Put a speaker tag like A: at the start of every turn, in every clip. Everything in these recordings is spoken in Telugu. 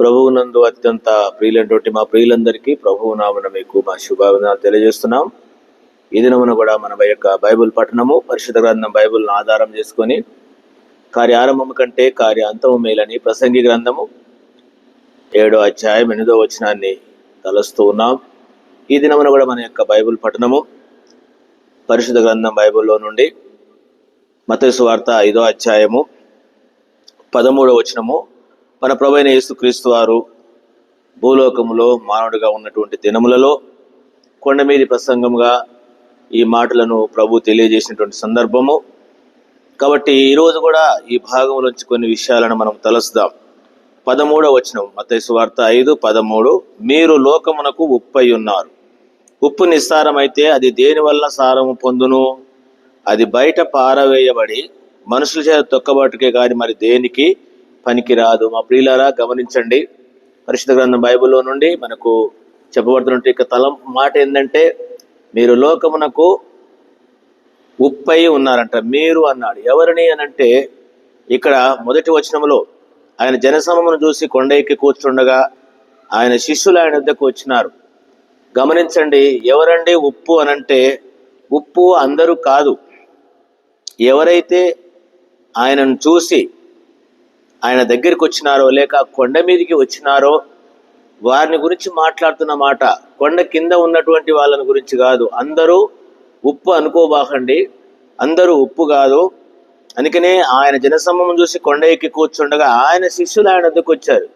A: ప్రభువునందు అత్యంత ప్రియులైనటువంటి మా ప్రియులందరికీ ప్రభువు నామన మీకు మా శుభాభివందనాలు తెలియజేస్తున్నాం. ఈ దినమున కూడా మన యొక్క బైబిల్ పఠనము పరిశుద్ధ గ్రంథం బైబిల్ను ఆధారం చేసుకొని కార్యారంభము కంటే కార్యాంతము మేలని ప్రసంగి గ్రంథము 7వ అధ్యాయం 8వ వచనాన్ని తలస్తూ ఉన్నాం. ఈ దినమున కూడా మన యొక్క బైబిల్ పఠనము పరిశుద్ధ గ్రంథం బైబిల్లో నుండి మత్తయి సువార్త 5వ అధ్యాయము 13వ వచనము. మన ప్రభువైన యేసుక్రీస్తు వారు భూలోకములో మానవుడిగా ఉన్నటువంటి దినములలో కొండ మీది ప్రసంగముగా ఈ మాటలను ప్రభు తెలియజేసినటువంటి సందర్భము. కాబట్టి ఈరోజు కూడా ఈ భాగంలోంచి కొన్ని విషయాలను మనం తలస్తాం. 13వ వచనం మత్తయి సువార్త 5:13. మీరు లోకమునకు ఉప్పై ఉన్నారు. ఉప్పు నిస్సారమైతే అది దేని వల్ల సారము పొందును? అది బయట పారవేయబడి మనుషుల చేత తొక్కబట్టుకే కానీ మరి దేనికి పనికిరాదు. మా ప్రియులారా గమనించండి, పరిశుద్ధ గ్రంథం బైబిల్లో నుండి మనకు చెప్పబడుతున్నట్టు ఇక తలంపు మాట ఏంటంటే, మీరు లోకమునకు ఉప్పై ఉన్నారంట. మీరు అన్నాడు ఎవరిని అనంటే, ఇక్కడ మొదటి వచనంలో ఆయన జనసమమును చూసి కొండ ఎక్కి కూర్చుండగా ఆయన శిష్యులు ఆయన వద్దకు వచ్చినారు. గమనించండి, ఎవరండి ఉప్పు అనంటే, ఉప్పు అందరూ కాదు. ఎవరైతే ఆయనను చూసి ఆయన దగ్గరికి వచ్చినారో లేక కొండ మీదకి వచ్చినారో వారిని గురించి మాట్లాడుతున్న మాట. కొండ కింద ఉన్నటువంటి వాళ్ళని గురించి కాదు. అందరూ ఉప్పు అనుకోబాకండి, అందరూ ఉప్పు కాదు. అందుకనే ఆయన జనసమూహం చూసి కొండ ఎక్కి కూర్చుండగా ఆయన శిష్యులు ఆయన వద్దకు వచ్చారు.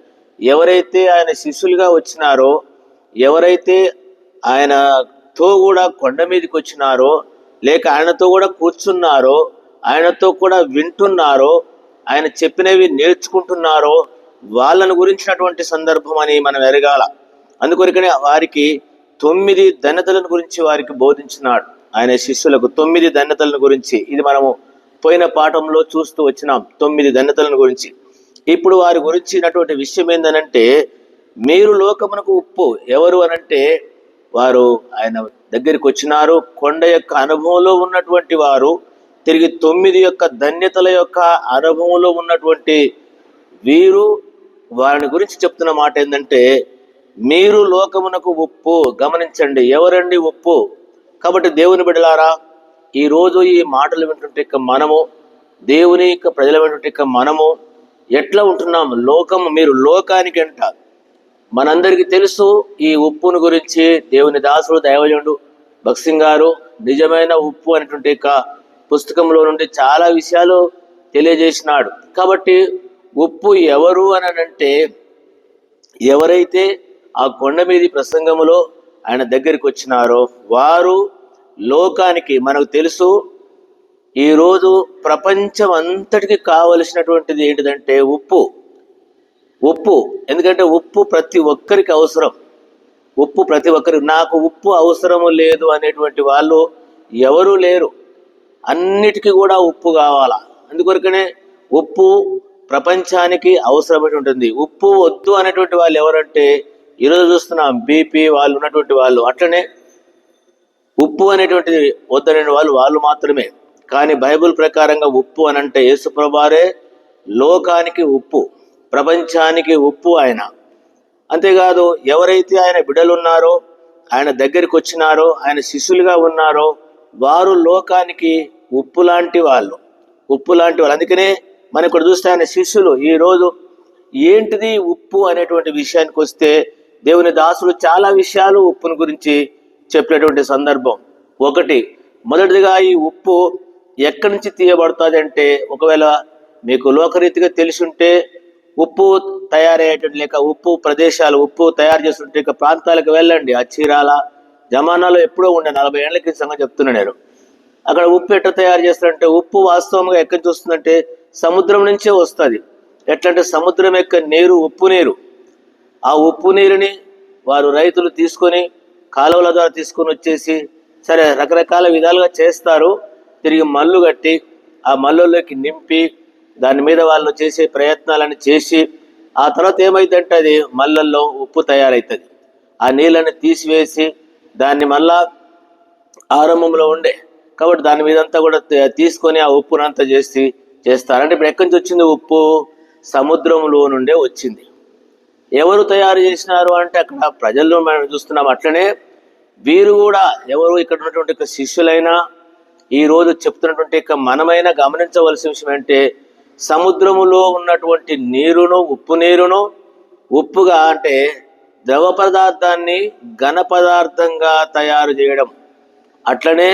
A: ఎవరైతే ఆయన శిష్యులుగా వచ్చినారో, ఎవరైతే ఆయనతో కూడా కొండ మీదకి వచ్చినారో లేక ఆయనతో కూడా కూర్చున్నారో, ఆయనతో కూడా వింటున్నారో, ఆయన చెప్పినవి నేర్చుకుంటున్నారో వాళ్ళను గురించినటువంటి సందర్భం అని మనం ఎరగాల. అందుకొరకనే వారికి 9 ధన్యతలను గురించి వారికి బోధించినాడు ఆయన శిష్యులకు. 9 ధన్యతలను గురించి ఇది మనము పోయిన పాఠంలో చూస్తూ వచ్చినాం. 9 ధన్యతలను గురించి. ఇప్పుడు వారి గురించినటువంటి విషయం ఏందనంటే, మీరు లోకమునకు ఉప్పు. ఎవరు అనంటే, వారు ఆయన దగ్గరికి వచ్చినారు, కొండ యొక్క అనుభవంలో ఉన్నటువంటి వారు, తిరిగి 9 యొక్క ధన్యతల యొక్క అనుభవంలో ఉన్నటువంటి వీరు. వారిని గురించి చెప్తున్న మాట ఏంటంటే, మీరు లోకమునకు ఉప్పు. గమనించండి, ఎవరండి ఉప్పు? కాబట్టి దేవుని బిడ్డలారా, ఈరోజు ఈ మాటలు వింటుంటే మనము, దేవుని యొక్క ప్రజలు వింటుంటే మనము ఎట్లా ఉంటున్నాం? లోకము, మీరు లోకానికి అంట. మనందరికీ తెలుసు ఈ ఉప్పును గురించి. దేవుని దాసుడు దైవజనుడు భక్త్ సింగ్ గారు నిజమైన ఉప్పు అనేటువంటి పుస్తకంలో నుండి చాలా విషయాలు తెలియజేసినాడు. కాబట్టి ఉప్పు ఎవరు అని అంటే, ఎవరైతే ఆ కొండ మీది ప్రసంగములో ఆయన దగ్గరికి వచ్చినారో వారు లోకానికి. మనకు తెలుసు ఈరోజు ప్రపంచం అంతటికి కావలసినటువంటిది ఏంటిదంటే ఉప్పు. ఉప్పు ఎందుకంటే ఉప్పు ప్రతి ఒక్కరికి అవసరం. ఉప్పు ప్రతి ఒక్కరికి. నాకు ఉప్పు అవసరము లేదు అనేటువంటి వాళ్ళు ఎవరూ లేరు. అన్నిటికీ కూడా ఉప్పు కావాలా. అందుకొరకనే ఉప్పు ప్రపంచానికి అవసరమైన ఉంటుంది. ఉప్పు వద్దు అనేటువంటి వాళ్ళు ఎవరంటే, ఈరోజు చూస్తున్నాం బీపీ వాళ్ళు ఉన్నటువంటి వాళ్ళు. అట్లనే ఉప్పు అనేటువంటిది వద్దనే వాళ్ళు మాత్రమే. కానీ బైబిల్ ప్రకారంగా ఉప్పు అనంటే యేసుప్రభువారే లోకానికి ఉప్పు, ప్రపంచానికి ఉప్పు ఆయన. అంతేకాదు, ఎవరైతే ఆయన బిడ్డలు ఉన్నారో, ఆయన దగ్గరికి వచ్చినారో, ఆయన శిష్యులుగా ఉన్నారో వారు లోకానికి ఉప్పు లాంటి వాళ్ళు, ఉప్పు లాంటి వాళ్ళు. అందుకనే మనం ఇక్కడ చూస్తే ఆయన శిష్యులు. ఈరోజు ఏంటిది ఉప్పు అనేటువంటి విషయానికి వస్తే, దేవుని దాసులు చాలా విషయాలు ఉప్పును గురించి చెప్పినటువంటి సందర్భం. మొదటిదిగా ఈ ఉప్పు ఎక్కడి నుంచి తీయబడుతుంది అంటే, ఒకవేళ మీకు లోకరీతిగా తెలిసి ఉంటే, ఉప్పు తయారయ్యేటువంటి లేక ఉప్పు ప్రదేశాలు, ఉప్పు తయారు చేస్తుంటే ప్రాంతాలకు వెళ్ళండి. ఆ చీరాల జమానాలో ఎప్పుడో ఉండే 40 ఏళ్ల క్రితం సంగతి చెప్తున్నా నేను. అక్కడ ఉప్పు ఎట్లా తయారు చేస్తారంటే, ఉప్పు వాస్తవంగా ఎక్కడి నుంచి వస్తుందంటే సముద్రం నుంచే వస్తుంది. ఎట్లంటే సముద్రం యొక్క నీరు ఉప్పు నీరు. ఆ ఉప్పు నీరుని వారు రైతులు తీసుకొని కాలువల ద్వారా తీసుకొని వచ్చేసి సరే రకరకాల విధాలుగా చేస్తారు. తిరిగి మల్లు కట్టి ఆ మల్లులోకి నింపి దాని మీద వాళ్ళు చేసే ప్రయత్నాలను చేసి ఆ తర్వాత ఏమైందంటే అది మల్లల్లో ఉప్పు తయారవుతుంది. ఆ నీళ్ళని తీసివేసి దాన్ని మళ్ళా ఆరంభంలో ఉండే కాబట్టి దాని మీదంతా కూడా తీసుకొని ఆ ఉప్పునంతా చేస్తారు. అంటే ఇప్పుడు ఎక్కడి నుంచి వచ్చింది ఉప్పు? సముద్రంలో నుండే వచ్చింది. ఎవరు తయారు చేసినారు అంటే అక్కడ ప్రజల్లో మనం చూస్తున్నాం. అట్లనే వీరు కూడా ఎవరు ఇక్కడ ఉన్నటువంటి శిష్యులైనా ఈ రోజు చెప్తున్నటువంటి మనమైనా గమనించవలసిన విషయం అంటే సముద్రములో ఉన్నటువంటి నీరును ఉప్పు నీరును ఉప్పుగా అంటే ద్రవ పదార్థాన్ని ఘన పదార్థంగా తయారు చేయడం. అట్లనే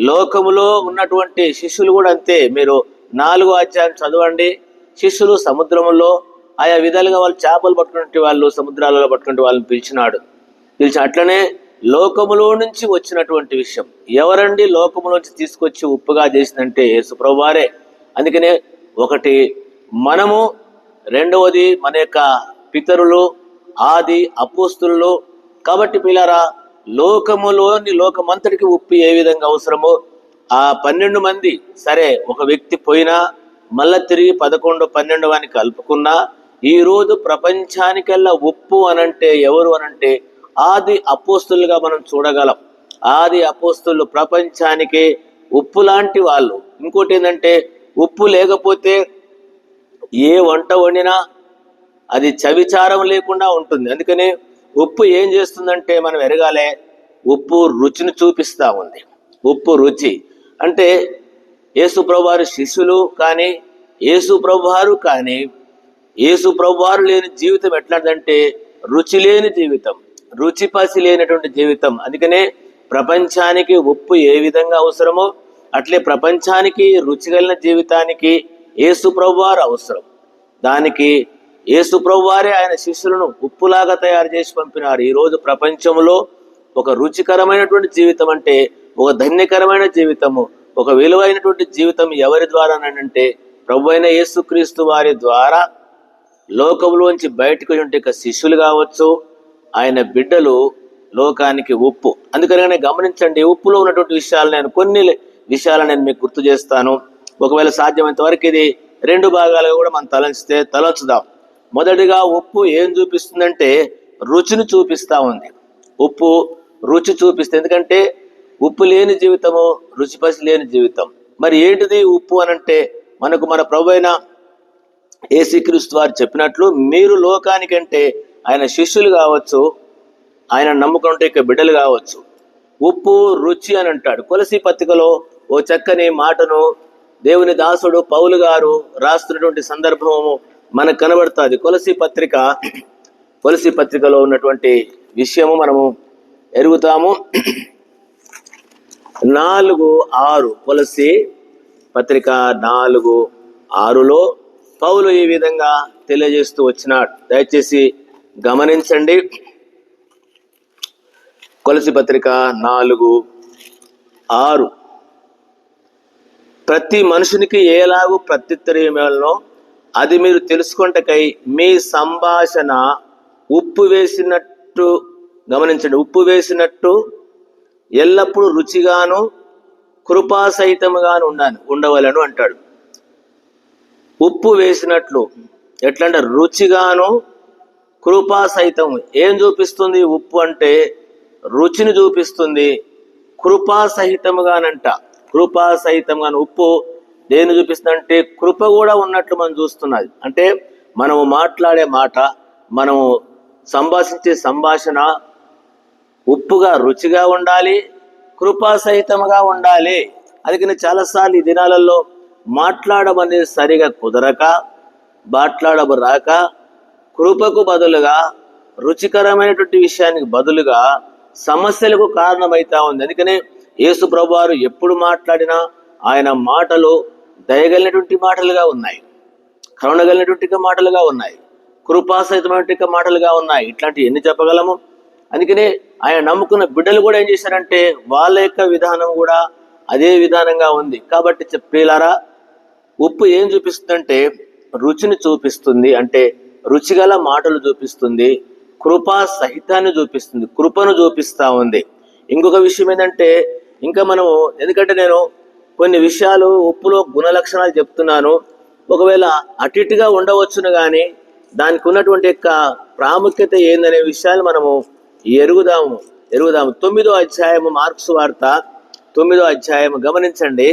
A: లోకములో ఉన్నటువంటి శిష్యులు కూడా అంతే. మీరు 4వ అధ్యాయం చదవండి. శిష్యులు సముద్రములో ఆయా విధాలుగా వాళ్ళు చేపలు పట్టుకునే వాళ్ళు సముద్రాలలో పట్టుకునే వాళ్ళని పిలిచి అట్లనే లోకములో నుంచి వచ్చినటువంటి విషయం ఎవరండి లోకములోంచి తీసుకొచ్చి ఉప్పుగా చేసిందంటే యేసుప్రభువు వారే. అందుకనే ఒకటి మనము, రెండవది మన యొక్క పితరులు, ఆది అపోస్తులు. కాబట్టి పిల్లరా, లోకమంతటికి ఉప్పు ఏ విధంగా అవసరమో ఆ 12 మంది సరే ఒక వ్యక్తి పోయినా మళ్ళా తిరిగి 11, 12 అని కలుపుకున్నా ఈ రోజు ప్రపంచానికల్లా ఉప్పు అనంటే ఎవరు అనంటే ఆది అపోస్తులుగా మనం చూడగలం. ఆది అపోస్తులు ప్రపంచానికి ఉప్పు లాంటి వాళ్ళు. ఇంకోటి ఏంటంటే ఉప్పు లేకపోతే ఏ వంట వండినా అది చవిచారం లేకుండా ఉంటుంది. అందుకని ఉప్పు ఏం చేస్తుందంటే మనం ఎరగాలే, ఉప్పు రుచిని చూపిస్తా ఉంది. ఉప్పు రుచి అంటే యేసుప్రభువారు శిష్యులు కానీ యేసుప్రభువారు కానీ యేసుప్రభువారు లేని జీవితం ఎట్లాంటిదంటే రుచి లేని జీవితం, రుచి పసి లేనటువంటి జీవితం. అందుకనే ప్రపంచానికి ఉప్పు ఏ విధంగా అవసరమో అట్లే ప్రపంచానికి రుచి కలిగిన జీవితానికి యేసుప్రభువారు అవసరం. దానికి యేసుప్రభువారే ఆయన శిష్యులను ఉప్పులాగా తయారు చేసి పంపినారు. ఈరోజు ప్రపంచంలో ఒక రుచికరమైనటువంటి జీవితం అంటే ఒక ధన్యకరమైన జీవితము, ఒక విలువైనటువంటి జీవితం ఎవరి ద్వారానంటే ప్రభు అయిన యేసుక్రీస్తు వారి ద్వారా లోకంలోంచి బయటకు ఉంటే శిష్యులు కావచ్చు, ఆయన బిడ్డలు లోకానికి ఉప్పు. అందుకని గమనించండి, ఉప్పులో ఉన్నటువంటి విషయాలు కొన్ని విషయాలు నేను మీకు గుర్తు చేస్తాను. ఒకవేళ సాధ్యమైనంత వరకు ఇది 2 భాగాలుగా కూడా మనం తలంచుదాం. మొదటిగా ఉప్పు ఏం చూపిస్తుందంటే రుచిని చూపిస్తా ఉంది. ఉప్పు రుచి చూపిస్తుంది. ఎందుకంటే ఉప్పు లేని జీవితము రుచి పసి లేని జీవితం. మరి ఏంటిది ఉప్పు అనంటే మనకు మన ప్రభు అయిన యేసుక్రీస్తు వారు చెప్పినట్లు మీరు లోకానికంటే ఆయన శిష్యులు కావచ్చు, ఆయన నమ్ముకుంటే బిడ్డలు కావచ్చు. ఉప్పు రుచి అని అంటాడు. కొలసీ పత్రికలో ఓ చక్కని మాటను దేవుని దాసుడు పౌలు గారు రాస్తున్నటువంటి సందర్భము మనకు కనబడుతుంది. కొలసీ పత్రికలో ఉన్నటువంటి విషయము మనము ఎరుగుతాము. 4:6 కొలసీ పత్రిక 4:6లో పౌలు ఈ విధంగా తెలియజేస్తూ వచ్చినాడు. దయచేసి గమనించండి. కొలసీ పత్రిక 4:6 ప్రతి మనుషునికి ఏలాగూ ప్రత్యుత్తరమేలనో అది మీరు తెలుసుకొంటకై మీ సంభాషణ ఉప్పు వేసినట్టు, గమనించండి, ఉప్పు వేసినట్టు ఎల్లప్పుడూ రుచిగాను కృపాసహితముగాను ఉండవలను అంటాడు. ఉప్పు వేసినట్లు ఎట్లంటే రుచిగాను కృపాసహితము. ఏం చూపిస్తుంది ఉప్పు అంటే రుచిని చూపిస్తుంది. కృపాసహితముగానంట, కృపాసహితంగాను. ఉప్పు దేన్ని చూపిస్తుందంటే కృప కూడా ఉన్నట్లు మనం చూస్తున్నది. అంటే మనము మాట్లాడే మాట, మనము సంభాషించే సంభాషణ ఉప్పుగా రుచిగా ఉండాలి, కృపాసహితంగా ఉండాలి. అందుకని చాలాసార్లు ఈ దినాలలో మాట్లాడమనేది సరిగా కుదరక, మాట్లాడరాక కృపకు బదులుగా రుచికరమైనటువంటి విషయానికి బదులుగా సమస్యలకు కారణమైతా ఉంది. అందుకనే యేసు ప్రభువారు ఎప్పుడు మాట్లాడినా ఆయన మాటలు దయగలిగినటువంటి మాటలుగా ఉన్నాయి, కరుణగలిగినటువంటి మాటలుగా ఉన్నాయి, కృపాసహితమైనటువంటి మాటలుగా ఉన్నాయి. ఇట్లాంటివి ఎన్ని చెప్పగలము? అందుకనే ఆయన నమ్ముకున్న బిడ్డలు కూడా ఏం చేశారంటే వాళ్ళ యొక్క విధానం కూడా అదే విధానంగా ఉంది. కాబట్టి ప్రియులారా, ఉప్పు ఏం చూపిస్తుందంటే రుచిని చూపిస్తుంది, అంటే రుచిగల మాటలు చూపిస్తుంది, కృపా సహితాన్ని చూపిస్తుంది, కృపను చూపిస్తా ఉంది. ఇంకొక విషయం ఏంటంటే ఇంకా మనము, ఎందుకంటే నేను కొన్ని విషయాలు ఉప్పులో గుణ లక్షణాలు చెప్తున్నాను, ఒకవేళ అటుగా ఉండవచ్చును కానీ దానికి ఉన్నటువంటి యొక్క ప్రాముఖ్యత ఏందనే విషయాలు మనము ఎరుగుదాము. 9వ అధ్యాయము మార్క్స్ వార్త 9వ అధ్యాయము గమనించండి.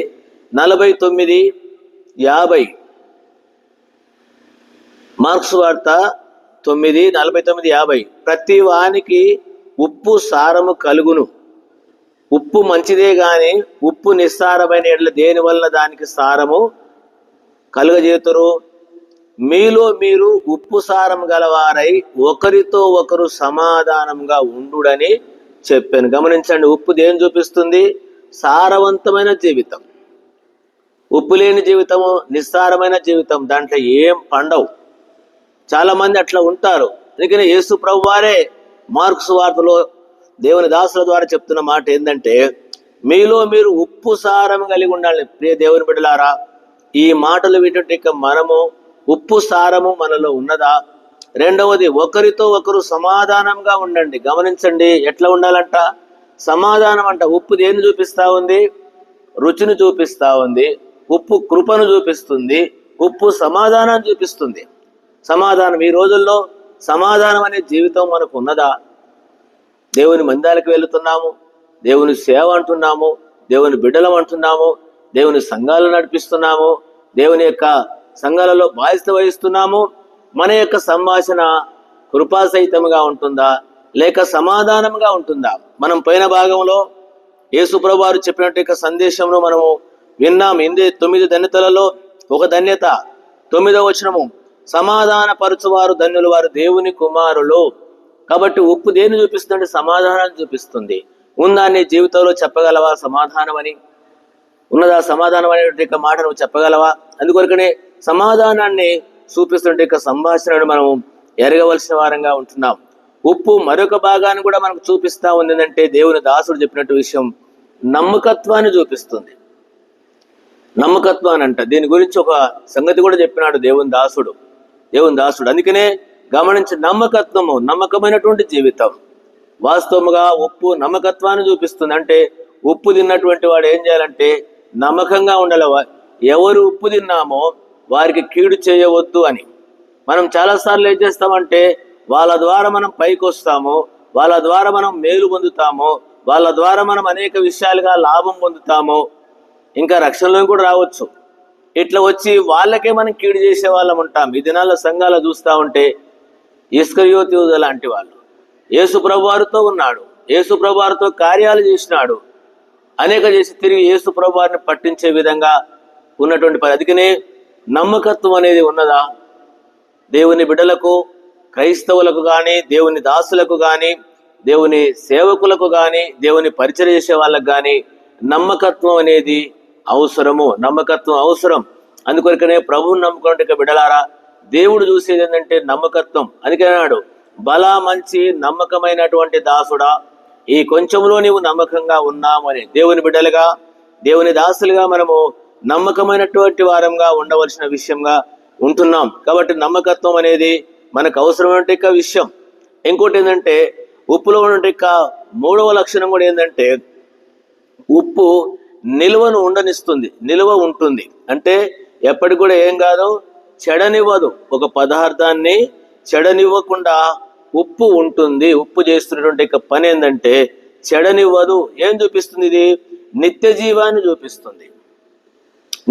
A: 49-50 మార్క్స్ వార్త 9:49-50. ప్రతి వానికి ఉప్పు సారము కలుగును. ఉప్పు మంచిదే గాని ఉప్పు నిస్సారమైన ఎడల దేని వల్ల దానికి సారము కలుగజేతురు? మీలో మీరు ఉప్పు సారం గలవారై ఒకరితో ఒకరు సమాధానంగా ఉండుడని చెప్పాను. గమనించండి, ఉప్పు దేని చూపిస్తుంది? సారవంతమైన జీవితం. ఉప్పు లేని జీవితము నిస్సారమైన జీవితం, దాంట్లో ఏం పండవు. చాలా మంది అట్లా ఉంటారు. అందుకని యేసు ప్రభు వారే మార్కు సువార్తలో దేవుని దాసుల ద్వారా చెప్తున్న మాట ఏంటంటే, మీలో మీరు ఉప్పు సారం కలిగి ఉండాలి. ప్రియ దేవుని బిడ్డలారా, ఈ మాటలు వింటుంటే మనము ఉప్పు సారము మనలో ఉన్నదా? రెండవది, ఒకరితో ఒకరు సమాధానంగా ఉండండి. గమనించండి, ఎట్లా ఉండాలంట? సమాధానం అంట. ఉప్పు దేన్ని చూపిస్తా ఉంది? రుచిని చూపిస్తా ఉంది. ఉప్పు కృపను చూపిస్తుంది. ఉప్పు సమాధానాన్ని చూపిస్తుంది. సమాధానం, ఈ రోజుల్లో సమాధానం అనే జీవితం మనకు ఉన్నదా? దేవుని మందిరాలకు వెళుతున్నాము, దేవుని సేవ అంటున్నాము, దేవుని బిడ్డలం అంటున్నాము, దేవుని సంఘాలు నడిపిస్తున్నాము, దేవుని యొక్క సంఘాలలో బాధ్యత వహిస్తున్నాము. మన యొక్క సంభాషణ కృపాసహితంగా ఉంటుందా లేక సమాధానంగా ఉంటుందా? మనం పైన భాగంలో యేసు ప్రభువు వారు చెప్పినట్టు సందేశంలో మనము విన్నాం. 9 ధన్యతలలో ఒక ధన్యత 9వ వచనము, సమాధాన పరచువారు ధన్యులు, వారు దేవుని కుమారులు. కాబట్టి ఉప్పు దేన్ని చూపిస్తుందంటే సమాధానాన్ని చూపిస్తుంది. ఉందా నీ జీవితంలో? చెప్పగలవా సమాధానం అని? ఉన్నదా సమాధానం అనేటువంటి మాట నువ్వు చెప్పగలవా? అందుకొరకనే సమాధానాన్ని చూపిస్తుంటే సంభాషణను మనము ఎరగవలసిన వారంగా ఉంటున్నాం. ఉప్పు మరొక భాగాన్ని కూడా మనకు చూపిస్తా ఉంది. ఏంటంటే దేవుని దాసుడు చెప్పినట్టు విషయం, నమ్మకత్వాన్ని చూపిస్తుంది. నమ్మకత్వాన్ని అంట. దీని గురించి ఒక సంగతి కూడా చెప్పినాడు దేవుని దాసుడు. అందుకనే గమనించి, నమ్మకత్వము, నమ్మకమైనటువంటి జీవితం. వాస్తవముగా ఉప్పు నమ్మకత్వాన్ని చూపిస్తుంది. అంటే ఉప్పు తిన్నటువంటి వాడు ఏం చేయాలంటే నమ్మకంగా ఉండాలి. ఎవరు ఉప్పు తిన్నామో వారికి కీడు చేయవద్దు అని. మనం చాలాసార్లు ఏం చేస్తామంటే వాళ్ళ ద్వారా మనం పైకి వస్తాము, వాళ్ళ ద్వారా మనం మేలు పొందుతాము, వాళ్ళ ద్వారా మనం అనేక విషయాలుగా లాభం పొందుతాము, ఇంకా రక్షణలో కూడా రావచ్చు. ఇట్లా వచ్చి వాళ్ళకే మనం కీడు చేసే వాళ్ళం ఉంటాం. ఈ దినాల్లో సంఘాలు చూస్తూ ఉంటే ఇస్కరియోతు యూదా లాంటి వాళ్ళు యేసు ప్రభువారితో ఉన్నాడు, యేసు ప్రభువారితో కార్యాలు చేసినాడు, అనేక చేసి తిరిగి యేసు ప్రభువారిని పట్టించే విధంగా ఉన్నటువంటి అందుకనే నమ్మకత్వం అనేది ఉన్నదా? దేవుని బిడ్డలకు, క్రైస్తవులకు కానీ, దేవుని దాసులకు కానీ, దేవుని సేవకులకు కానీ, దేవుని పరిచయం చేసే వాళ్ళకు కానీ నమ్మకత్వం అనేది అవసరము. నమ్మకత్వం అవసరం. అందుకొరకనే ప్రభువుని నమ్ముకున్నట్టు బిడ్డలారా, దేవుడు చూసేది ఏంటంటే నమ్మకత్వం. అందుకన్నాడు, బలా మంచి నమ్మకమైనటువంటి దాసుడా, ఈ కొంచెంలో నీవు నమ్మకంగా ఉన్నామని. దేవుని బిడ్డలుగా, దేవుని దాసులుగా మనము నమ్మకమైనటువంటి వారంగా ఉండవలసిన విషయంగా ఉంటున్నాం. కాబట్టి నమ్మకత్వం అనేది మనకు అవసరమైన విషయం. ఇంకోటి ఏంటంటే ఉప్పులో ఉన్న 3వ లక్షణం కూడా ఏంటంటే ఉప్పు నిల్వను ఉండనిస్తుంది, నిల్వ ఉంటుంది. అంటే ఎప్పటికి కూడా ఏం కాదు, చెడనివ్వదు. ఒక పదార్థాన్ని చెడనివ్వకుండా ఉప్పు ఉంటుంది. ఉప్పు చేస్తున్నటువంటి పని ఏంటంటే చెడనివ్వదు. ఏం చూపిస్తుంది? ఇది నిత్య జీవాన్ని చూపిస్తుంది.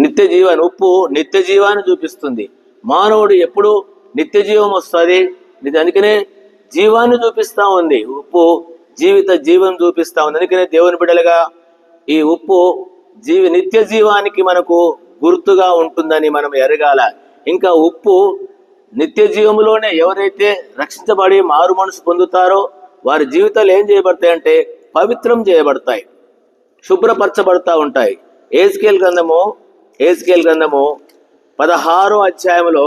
A: నిత్య జీవాన్ని, ఉప్పు నిత్య జీవాన్ని చూపిస్తుంది. మానవుడు ఎప్పుడు నిత్య జీవం వస్తుంది? అందుకనే జీవాన్ని చూపిస్తా ఉంది. ఉప్పు జీవం చూపిస్తా ఉంది. అందుకనే దేవుని బిడ్డలుగా ఈ ఉప్పు నిత్య జీవానికి మనకు గుర్తుగా ఉంటుందని మనం ఎరగాల. ఇంకా ఉప్పు నిత్య జీవంలోనే ఎవరైతే రక్షించబడి మారు మనసు పొందుతారో వారి జీవితాలు ఏం చేయబడతాయంటే పవిత్రం చేయబడతాయి, శుభ్రపరచబడతా ఉంటాయి. ఏజ్కేల్ గ్రంథము 16వ అధ్యాయంలో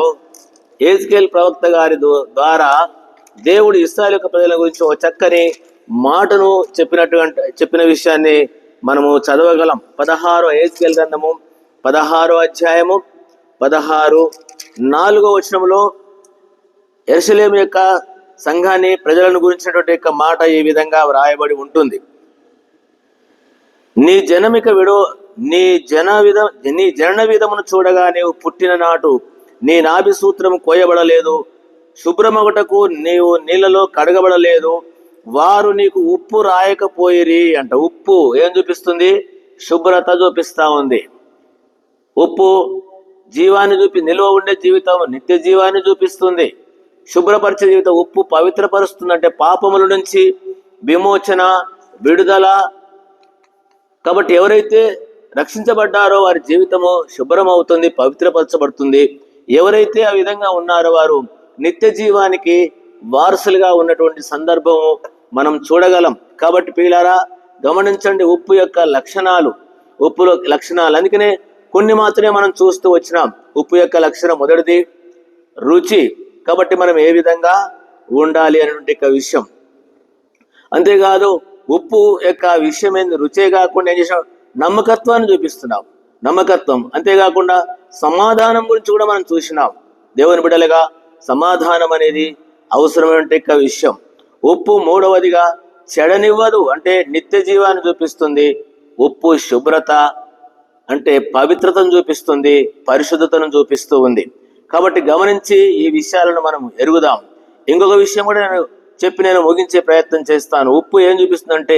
A: ఏజ్కేల్ ప్రవక్త గారి ద్వారా దేవుడు ఇశ్రాయేలు యొక్క ప్రజల గురించి ఒక చక్కని మాటను చెప్పిన విషయాన్ని మనము చదవగలం. ఏజ్కేల్ గ్రంథము 16వ అధ్యాయము 4వ వచనంలో యెరూషలేము యొక్క సంఘాన్ని, ప్రజలను గురించినటువంటి మాట ఈ విధంగా వ్రాయబడి ఉంటుంది. నీ జనన విధమును చూడగా నీవు పుట్టిన నాటు నీ నాభి సూత్రము కోయబడలేదు, శుభ్రమొకటకు నీవు నీళ్ళలో కడగబడలేదు, వారు నీకు ఉప్పు రాయకపోయిరి అంట. ఉప్పు ఏం చూపిస్తుంది? శుభ్రత చూపిస్తా ఉంది. ఉప్పు జీవాన్ని నిల్వ ఉండే జీవితం, నిత్య జీవాన్ని చూపిస్తుంది. శుభ్రపరిచే జీవితం. ఉప్పు పవిత్రపరుస్తుందంటే పాపముల నుంచి విమోచన, విడుదల. కాబట్టి ఎవరైతే రక్షించబడ్డారో వారి జీవితము శుభ్రం అవుతుంది, పవిత్రపరచబడుతుంది. ఎవరైతే ఆ విధంగా ఉన్నారో వారు నిత్య జీవానికి వారసులుగా ఉన్నటువంటి సందర్భము మనం చూడగలం. కాబట్టి ప్రియులారా గమనించండి ఉప్పు యొక్క లక్షణాలు, ఉప్పులో లక్షణాలు. అందుకనే కొన్ని మాత్రమే మనం చూస్తూ వచ్చినాం. ఉప్పు యొక్క లక్షణం మొదటిది రుచి. కాబట్టి మనం ఏ విధంగా ఉండాలి అనేటువంటి విషయం. అంతేకాదు ఉప్పు యొక్క విషయం ఏంది, రుచే కాకుండా ఏం చేసాం, నమ్మకత్వాన్ని చూపిస్తున్నాం. నమ్మకత్వం. అంతేకాకుండా సమాధానం గురించి కూడా మనం చూసినాం. దేవుని బిడ్డలుగా సమాధానం అనేది అవసరమైన విషయం. ఉప్పు మూడవదిగా చెడనివ్వదు, అంటే నిత్య జీవాన్ని చూపిస్తుంది. ఉప్పు శుభ్రత అంటే పవిత్రతను చూపిస్తుంది, పరిశుద్ధతను చూపిస్తూ ఉంది. కాబట్టి గమనించి ఈ విషయాలను మనం ఎరుగుదాం. ఇంకొక విషయం కూడా నేను ముగించే ప్రయత్నం చేస్తాను. ఉప్పు ఏం చూపిస్తుందంటే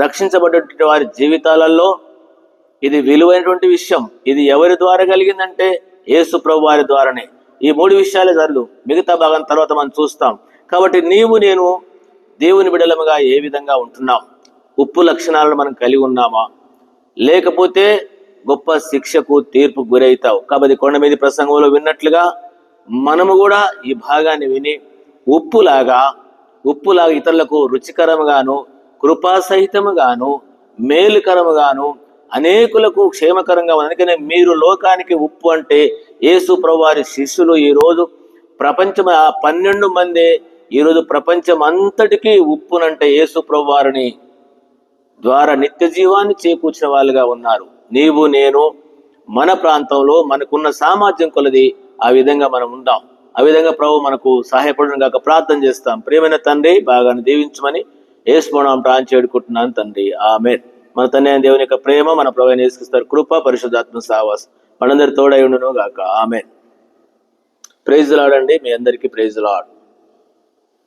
A: రక్షించబడ్డటువంటి వారి జీవితాలలో ఇది విలువైనటువంటి విషయం. ఇది ఎవరి ద్వారా కలిగిందంటే యేసు ప్రభు వారి ద్వారానే. ఈ 3 విషయాలే జరుగు, మిగతా భాగం తర్వాత మనం చూస్తాం. కాబట్టి నీవు నేను దేవుని బిడ్డలముగా ఏ విధంగా ఉంటున్నాం, ఉప్పు లక్షణాలను మనం కలిగి ఉన్నామా, లేకపోతే గొప్ప శిక్షకు తీర్పు గురవుతావు. కాబట్టి కొండ మీద ప్రసంగంలో విన్నట్లుగా మనము కూడా ఈ భాగాన్ని విని ఉప్పులాగా ఇతరులకు రుచికరముగాను, కృపాసహితముగాను, మేలుకరముగాను, అనేకులకు క్షేమకరంగా. అందుకనే మీరు లోకానికి ఉప్పు అంటే యేసు ప్రభువారి శిష్యులు ఈరోజు ప్రపంచం 12 మంది ఈరోజు ప్రపంచం అంతటికీ ఉప్పునంటే యేసు ప్రభువారిని ద్వారా నిత్య జీవాన్ని చేకూర్చిన వాళ్ళుగా ఉన్నారు. నీవు నేను మన ప్రాంతంలో మనకున్న సామర్థ్యం కొలది ఆ విధంగా మనం ఉందాం. ఆ విధంగా ప్రభు మనకు సహాయపడడం కాక ప్రార్థన చేస్తాం. ప్రియమైన తండ్రి బాగా దీవించమని యేసు నామమున ప్రార్థన చేడుకుంటున్నాను తండ్రి, ఆమేన్. మన తండ్రి అయిన దేవుని యొక్క ప్రేమ, మన ప్రభువైన యేసుక్రీస్తు కృప, పరిశుద్ధాత్మ సహవాసం మనందరి తోడై ఉండును గాక, ఆమేన్. ప్రైజ్ ది లార్డ్ అండి. మీ అందరికీ ప్రైజ్ ది లార్డ్.